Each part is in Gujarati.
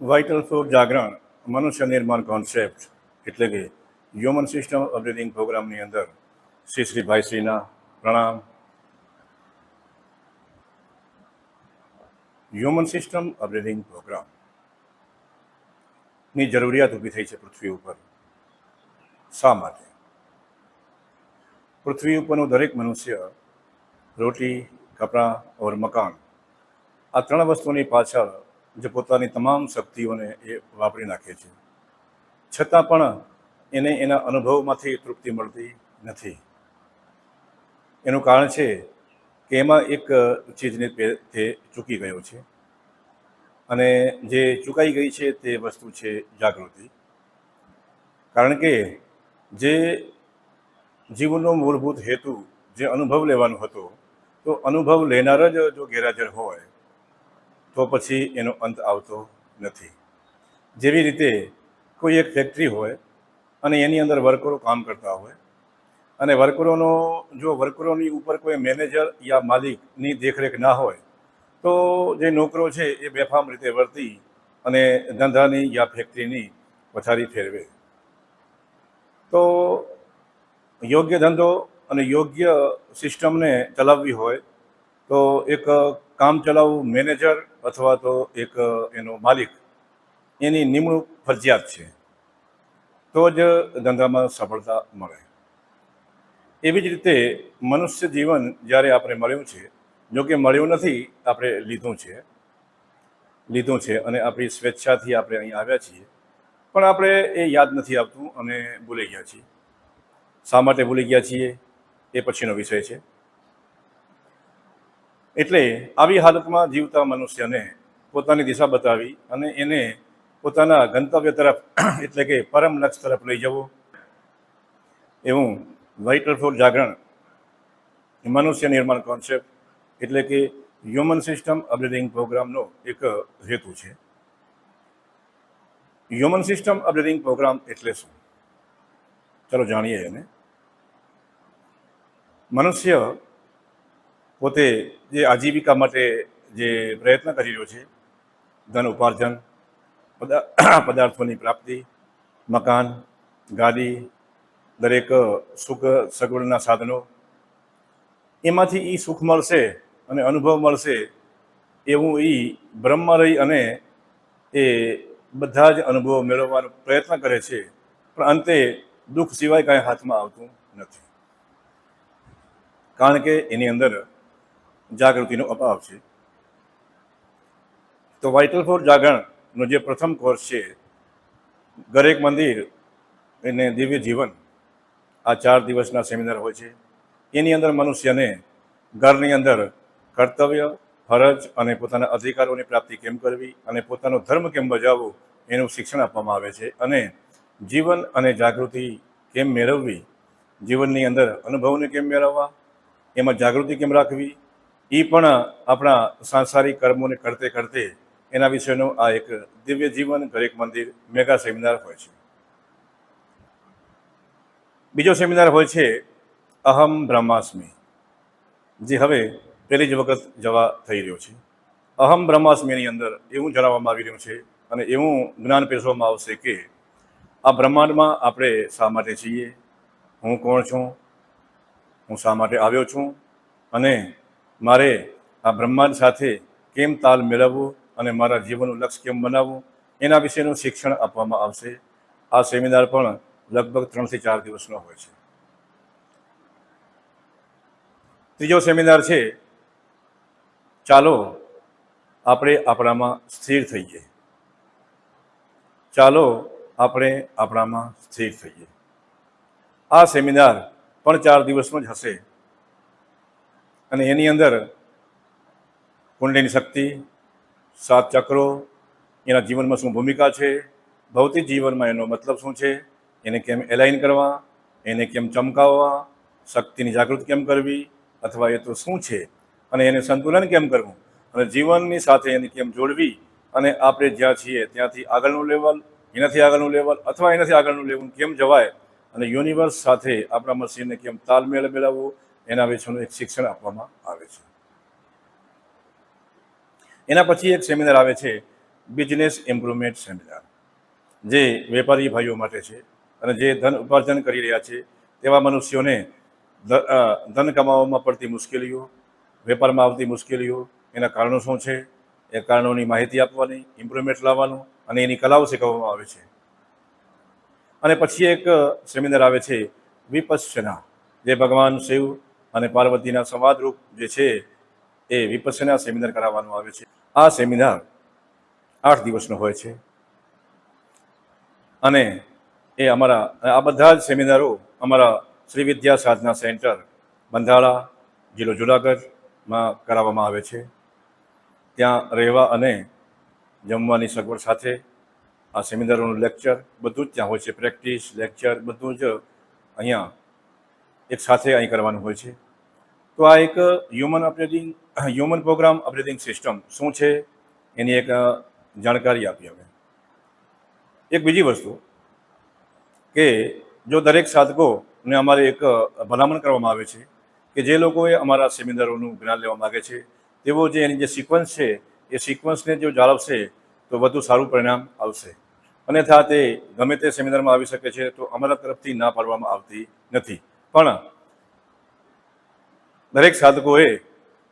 વાઇટલ ફોર જાગરણ મનુષ્ય નિર્માણ કોન્સેપ્ટ એટલે કે હ્યુમન સિસ્ટમ અપગ્રેડિંગ પ્રોગ્રામની અંદર શ્રી ભાઈશ્રીના પ્રણામ. હ્યુમન સિસ્ટમ અપગ્રેડિંગ પ્રોગ્રામની જરૂરિયાત ઊભી થઈ છે પૃથ્વી ઉપર. શા માટે? પૃથ્વી ઉપરનું દરેક મનુષ્ય રોટી, કપડાં ઓર મકાન આ ત્રણ વસ્તુની પાછળ જે પોતાની તમામ શક્તિઓને એ વાપરી નાખે છે, છતાં પણ એને એના અનુભવમાંથી તૃપ્તિ મળતી નથી. એનું કારણ છે કે એમાં એક ચીજને તે ચૂકી ગયો છે, અને જે ચૂકાઈ ગઈ છે તે વસ્તુ છે જાગૃતિ. કારણ કે જે જીવનનો મૂળભૂત હેતુ જે અનુભવ લેવાનો હતો, તો અનુભવ લેનાર જ જો ગેરહાજર હોય તો પછી એનો અંત આવતો નથી. જેવી રીતે કોઈ એક ફેક્ટરી હોય અને એની અંદર વર્કરો કામ કરતા હોય, અને વર્કરોની ઉપર કોઈ મેનેજર યા માલિકની દેખરેખ ના હોય તો જે નોકરો છે એ બેફામ રીતે વર્તી અને ધંધાની યા ફેક્ટરીની પથારી ફેરવે. તો યોગ્ય ધંધો અને યોગ્ય સિસ્ટમને ચલાવવી હોય તો એક કામ ચલાવ મેનેજર અથવા તો એક એનો માલિક એની નિમણૂક ફરજિયાત છે, તો જ ધંધામાં સફળતા મળે. એવી જ રીતે મનુષ્ય જીવન જ્યારે આપણે મળ્યું છે, જો કે મળ્યું નથી, આપણે લીધું છે અને આપણી સ્વેચ્છાથી આપણે અહીં આવ્યા છીએ, પણ આપણે એ યાદ નથી આવતું અને ભૂલી ગયા છીએ. શા માટે ભૂલી ગયા છીએ એ પછીનો વિષય છે. એટલે આવી હાલતમાં જીવતા મનુષ્યને પોતાની દિશા બતાવી અને એને પોતાના ગંતવ્ય તરફ એટલે કે પરમ લક્ષ્ય તરફ લઈ જવું, એવું વાઇટલ ફોર જાગરણ મનુષ્ય નિર્માણ કોન્સેપ્ટ એટલે કે હ્યુમન સિસ્ટમ અપગ્રેડિંગ પ્રોગ્રામનો એક હેતુ છે. હ્યુમન સિસ્ટમ અપગ્રેડિંગ પ્રોગ્રામ એટલે શું? ચલો જાણીએ એને. મનુષ્ય પોતે જે આજીવિકા માટે જે પ્રયત્ન કરી રહ્યો છે, ધન ઉપાર્જન, પદાર્થોની પ્રાપ્તિ, મકાન, ગાડી, દરેક સુખ સગવડના સાધનો, એમાંથી એ સુખ મળશે અને અનુભવ મળશે એવું એ બ્રહ્મમાં રહી અને એ બધા જ અનુભવો મેળવવાનો પ્રયત્ન કરે છે, પણ અંતે દુઃખ સિવાય કાંઈ હાથમાં આવતું નથી. કારણ કે એની અંદર જાગૃતિનો અભાવ છે. તો વાઇટલ ફોર જાગરણનો જે પ્રથમ કોર્સ છે, દરેક મંદિર એને દિવ્ય જીવન, આ 4 દિવસના સેમિનાર હોય છે. એની અંદર મનુષ્યને ઘરની અંદર કર્તવ્ય, ફરજ અને પોતાના અધિકારોની પ્રાપ્તિ કેમ કરવી અને પોતાનો ધર્મ કેમ બજાવવો એનું શિક્ષણ આપવામાં આવે છે. અને જીવન અને જાગૃતિ કેમ મેળવવી, જીવનની અંદર અનુભવને કેમ મેળવવા, એમાં જાગૃતિ કેમ રાખવી, એ પણ આપણા સાંસારિક કર્મોને કરતે કરતે એના વિશેનો આ એક દિવ્ય જીવન દરેક મંદિર મેગા સેમિનાર હોય છે. બીજો સેમિનાર હોય છે અહમ બ્રહ્માસ્મિ, જે હવે પહેલી જ વખત જવા થઈ રહ્યો છે. અહમ બ્રહ્માસ્મિની અંદર એવું જણાવવામાં આવી રહ્યું છે અને એવું જ્ઞાન પેશવામાં આવશે કે આ બ્રહ્માંડમાં આપણે શા માટે છીએ, હું કોણ છું, હું શા માટે આવ્યો છું, અને મારે આ બ્રહ્માંડ સાથે કેમ તાલ મેળવવું અને મારા જીવનનું લક્ષ્ય કેમ બનાવવું, એના વિશેનું શિક્ષણ આપવામાં આવશે. આ સેમિનાર પણ લગભગ 3 થી 4 દિવસનો હોય છે. ત્રીજો સેમિનાર છે ચાલો આપણે આપણામાં સ્થિર થઈએ. આ સેમિનાર પણ 4 દિવસનો જ હશે અને એની અંદર કુંડલીની શક્તિ, 7 ચક્રો, એના જીવનમાં શું ભૂમિકા છે, ભૌતિક જીવનમાં એનો મતલબ શું છે, એને કેમ એલાઇન કરવા, એને કેમ ચમકાવવા, શક્તિની જાગૃતિ કેમ કરવી અથવા એ તો શું છે અને એને સંતુલન કેમ કરવું, અને જીવનની સાથે એને કેમ જોડવી, અને આપણે જ્યાં છીએ ત્યાંથી આગળનું લેવલ, એનાથી આગળનું લેવલ અથવા એનાથી આગળનું લેવલ કેમ જવાય, અને યુનિવર્સ સાથે આપણા મશીનને કેમ તાલમેળ મેળવવો, એના વિશેનું એક શિક્ષણ આપવામાં આવે છે. એના પછી એક સેમિનાર આવે છે બિઝનેસ ઇમ્પ્રુવમેન્ટ સેમિનાર, જે વેપારી ભાઈઓ માટે છે અને જે ધન ઉપાર્જન કરી રહ્યા છે તેવા મનુષ્યોને ધન કમાવામાં પડતી મુશ્કેલીઓ, વેપારમાં આવતી મુશ્કેલીઓ, એના કારણો શું છે, એ કારણોની માહિતી આપવાની, ઇમ્પ્રુવમેન્ટ લાવવાનું અને એની કલાઓ શીખવવામાં આવે છે. અને પછી એક સેમિનાર આવે છે વિપશ્યના, જે ભગવાન શિવ અને પાર્વતીના સંવાદરૂપ જે છે એ વિપશ્યના સેમિનાર કરાવવાનું આવે છે. આ સેમિનાર 8 દિવસનો હોય છે અને એ આ બધા જ સેમિનારો અમારા શ્રી વિદ્યા સાધના સેન્ટર બંધાળા, જિલ્લો જુનાગઢમાં કરાવવામાં આવે છે. ત્યાં રહેવા અને જમવાની સગવડ સાથે આ સેમિનારોનું લેક્ચર બધું જ ત્યાં હોય છે. પ્રેક્ટિસ, લેક્ચર બધું જ અહીંયા એક સાથે અહીં કરવાનું હોય છે. તો આ એક હ્યુમન પ્રોગ્રામ ઓપરેટિંગ સિસ્ટમ શું છે એની એક જાણકારી આપી અમે. એક બીજી વસ્તુ કે જો દરેક સાધકોને અમારે એક ભલામણ કરવામાં આવે છે કે જે લોકોએ અમારા સેમિનારોનું જ્ઞાન લેવા માગે છે તેઓ જે એની જે સિક્વન્સ છે એ સિક્વન્સને જો જાળવશે તો વધુ સારું પરિણામ આવશે. અન્યથા તે ગમે તે સેમિનારમાં આવી શકે છે, તો અમારા તરફથી ના પાડવામાં આવતી નથી. પણ દરેક સાધકોએ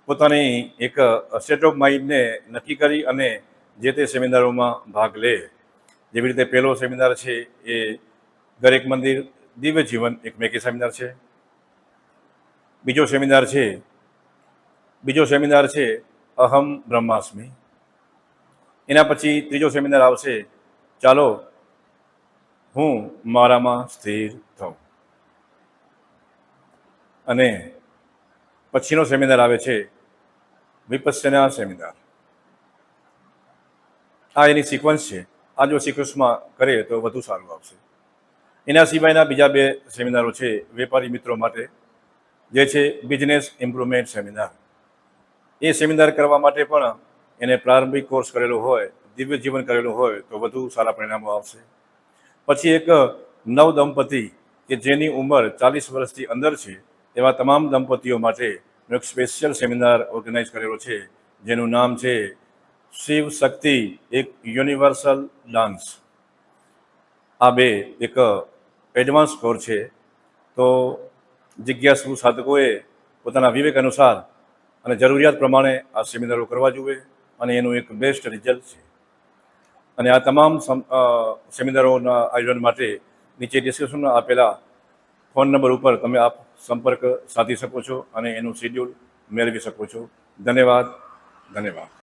પોતાની એક સ્ટેટ ઓફ માઇન્ડને નક્કી કરી અને જે તે સેમિનારોમાં ભાગ લે. જેવી રીતે પહેલો સેમિનાર છે એ દરેક મંદિર દિવ્ય જીવન એક મેકી સેમિનાર છે. બીજો સેમિનાર છે અહમ બ્રહ્માસ્મિ. એના પછી ત્રીજો સેમિનાર આવશે ચાલો હું મારામાં સ્થિર થઉં. અને પછીનો સેમિનાર આવે છે વિપશ્યના સેમિનાર. આ એની સિક્વન્સ છે. આ જો સિક્વન્સમાં કરે તો વધુ સારું આવશે. એના સિવાયના બીજા 2 સેમિનારો છે વેપારી મિત્રો માટે, જે છે બિઝનેસ ઇમ્પ્રુવમેન્ટ સેમિનાર. એ સેમિનાર કરવા માટે પણ એને પ્રારંભિક કોર્સ કરેલો હોય, દિવ્ય જીવન કરેલું હોય તો વધુ સારા પરિણામો આવશે. પછી એક નવ દંપતી કે જેની ઉંમર 40 વર્ષથી અંદર છે એવા તમામ દંપતીઓ માટે એક સ્પેશિયલ સેમિનાર ઓર્ગેનાઇઝ કરેલો છે, જેનું નામ છે શિવ શક્તિ એક યુનિવર્સલ ડાન્સ. આ 2 એક એડવાન્સ કોર્સ છે. તો જિજ્ઞાસુ સાધકોએ પોતાના વિવેક અનુસાર અને જરૂરિયાત પ્રમાણે આ સેમિનારો કરવા જોઈએ અને એનું એક બેસ્ટ રિઝલ્ટ છે. અને આ તમામ સેમિનારોના આયોજન માટે નીચે ડિસ્ક્રિપ્શનમાં આપેલા ફોન નંબર ઉપર તમે સંપર્ક સાધી શકો છો અને એનું શેડ્યુલ મેળવી શકો છો. ધન્યવાદ.